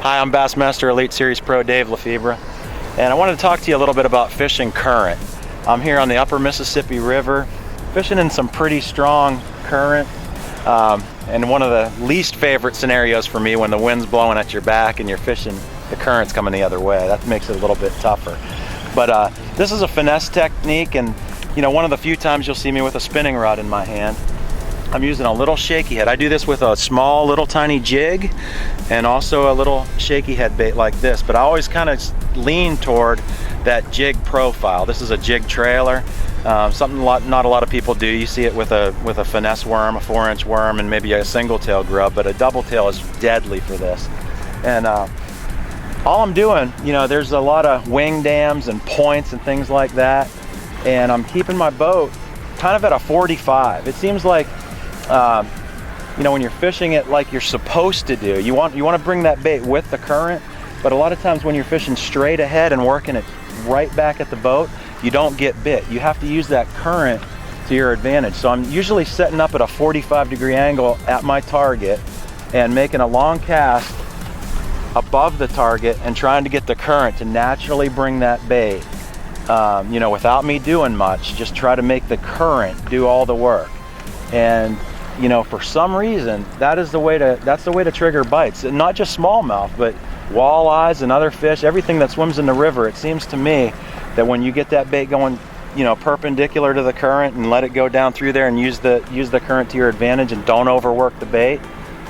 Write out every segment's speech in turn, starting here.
Hi, I'm Bassmaster Elite Series Pro Dave Lefebre, and I wanted to talk to you a little bit about fishing current. I'm here on the upper Mississippi River, fishing in some pretty strong current, and one of the least favorite scenarios for me when the wind's blowing at your back and you're fishing, the current's coming the other way. That makes it a little bit tougher. But this is a finesse technique, and you know, one of the few times you'll see me with a spinning rod in my hand. I'm using a little shaky head. I do this with a small little tiny jig and also a little shaky head bait like this, but I always kind of lean toward that jig profile. This is a jig trailer, something not a lot of people do. You see it with a finesse worm, a 4-inch worm, and maybe a single tail grub, but a double tail is deadly for this. And all I'm doing, you know, there's a lot of wing dams and points and things like that, and I'm keeping my boat kind of at a 45. It seems like you know, when you're fishing it like you're supposed to do, you want to bring that bait with the current, but a lot of times when you're fishing straight ahead and working it right back at the boat, you don't get bit. You have to use that current to your advantage. So I'm usually setting up at a 45-degree angle at my target and making a long cast above the target and trying to get the current to naturally bring that bait, you know, without me doing much. Just try to make the current do all the work. And you know, for some reason, that's the way to trigger bites. And not just smallmouth, but walleyes and other fish, everything that swims in the river. It seems to me that when you get that bait going, you know, perpendicular to the current and let it go down through there and use the current to your advantage and don't overwork the bait,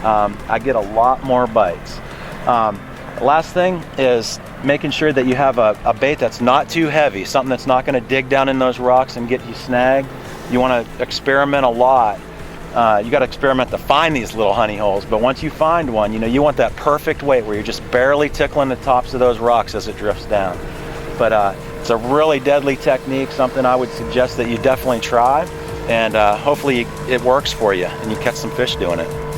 I get a lot more bites. Last thing is making sure that you have a bait that's not too heavy, something that's not going to dig down in those rocks and get you snagged. You want to experiment a lot. You got to experiment to find these little honey holes, but once you find one, you know, you want that perfect weight where you're just barely tickling the tops of those rocks as it drifts down. But it's a really deadly technique, something I would suggest that you definitely try, and hopefully it works for you and you catch some fish doing it.